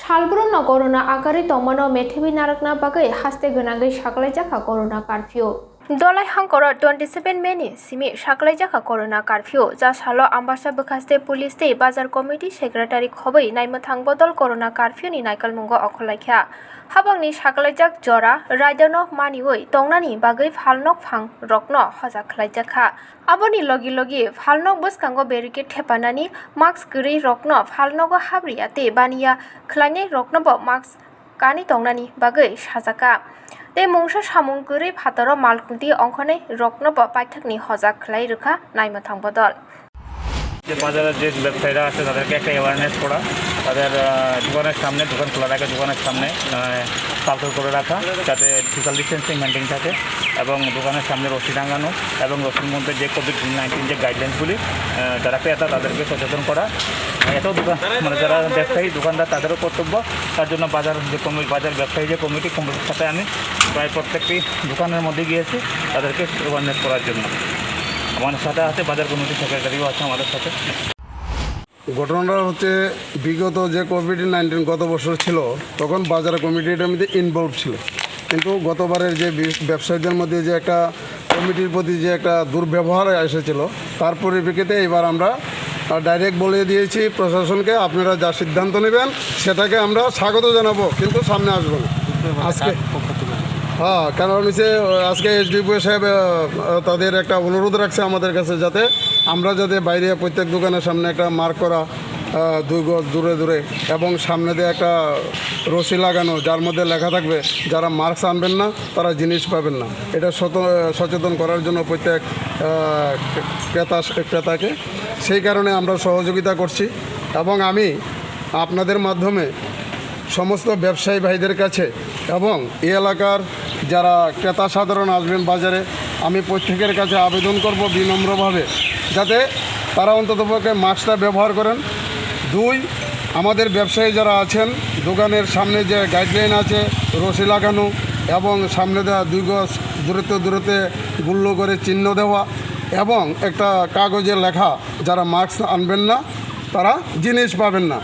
सालब्रमनो corona आगारि तंमानो मेथेबि नारकना बागै हास्ते गोनाङै साग्लायजाखा कर'ना कर्फ्यू दलाइ हांकर 27 मेनि सिमि साग्लायजाखा कर'ना कर्फ्यू जा सालो आम्बासा बखास्ते पुलिस ते बाजार कमिटि सेक्रेटारि खबै नायमथां बदल कर'ना कर्फ्यूनि नायकालमुंगो अखलायख्या हाबांनि साग्लायजाक जरा रायदानो मानिवै तंनानि बागै फालनक फां रकनो हजा खलायजाखा आबोनि लगी लगी फालनक बसकांगो बेरिकेड थेपानानि मास्क गरि रकनो फालनगो हाब्रियाते बानिया खलायनाय रकनोबो मास्क कानि तंनानि बागै साजाका ते मुंसा सामुं गरि फातरो मालकुंति अंखनै रकनोबो पाइथाकनि हजा खलाय रखा नायमथां बदल যে বাজারের যে ব্যবসায়ীরা আছে তাদেরকে একটা অ্যাওয়ারনেস করা, তাদের দোকানের সামনে দোকান খোলা রাখা, দোকানের সামনে সার্কেল করে রাখা যাতে ফিজিক্যাল ডিস্টেন্সিং মেনটেন থাকে এবং দোকানের সামনে রশি টাঙানো এবং রশির মধ্যে যে কোভিড-19 যে গাইডলাইন্সগুলি যারা ক্রেতা তাদেরকে সচেতন করা। এত দোকান মানে যারা ব্যবসায়ী দোকানদার তাদেরও কর্তব্য। তার জন্য বাজার ব্যবসায়ী যে কমিটির সাথে আমি প্রায় প্রত্যেকটি দোকানের মধ্যে গিয়েছি তাদেরকে অ্যাওয়ারনেস করার জন্য। আমাদের সাথে আছে বাজার কমিটির সেক্রেটারিও আছে আমাদের সাথে। ঘটনাটা হচ্ছে বিগত যে কোভিড-19 গত বছর ছিল তখন বাজার কমিটিটার মধ্যে ইনভলভ ছিল, কিন্তু গতবারের যে ব্যবসায়ীদের মধ্যে যে একটা কমিটির প্রতি যে একটা দুর্ব্যবহার এসেছিল তার পরিপ্রেক্ষিতে এবার আমরা ডাইরেক্ট বলে দিয়েছি প্রশাসনকে, আপনারা যা সিদ্ধান্ত নেবেন সেটাকে আমরা স্বাগত জানাবো, কিন্তু সামনে আসবো না আজকে। হ্যাঁ, কারণ হচ্ছে আজকে এসডিপি সাহেব তাদের একটা অনুরোধ রাখছে আমাদের কাছে যাতে আমরা বাইরে প্রত্যেক দোকানের সামনে একটা মার্ক করা 2 গজ দূরে দূরে এবং সামনে দিয়ে একটা রশি লাগানো যার মধ্যে লেখা থাকবে যারা মার্কস আনবেন না তারা জিনিস পাবেন না। এটা সচেতন করার জন্য প্রত্যেক ক্রেতাকে সেই কারণে আমরা সহযোগিতা করছি এবং আমি আপনাদের মাধ্যমে সমস্ত ব্যবসায়ী ভাইদের কাছে এবং এই এলাকার যারা ক্রেতা সাধারণ আসবেন বাজারে আমি প্রত্যেকের কাছে আবেদন করব বিনম্রভাবে যাতে তারা অন্ততপক্ষে মাস্কটা ব্যবহার করেন। 2, আমাদের ব্যবসায়ী যারা আছেন দোকানের সামনে যে গাইডলাইন আছে রশি লাগানো এবং সামনে দেওয়া 2 গজ দূরত্বে গুল্ল করে চিহ্ন দেওয়া এবং একটা কাগজে লেখা যারা মাস্ক আনবেন না তারা জিনিস পাবেন না।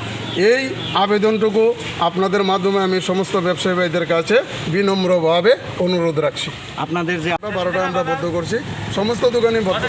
এই আবেদনটুকু আপনাদের মাধ্যমে আমি সমস্ত ব্যবসায়ী ভাইদের কাছে বিনম্রভাবে অনুরোধ রাখছি। আপনাদের যে 12টা আমরা বদ্ধ করছি, সমস্ত দোকানই বদ্ধ।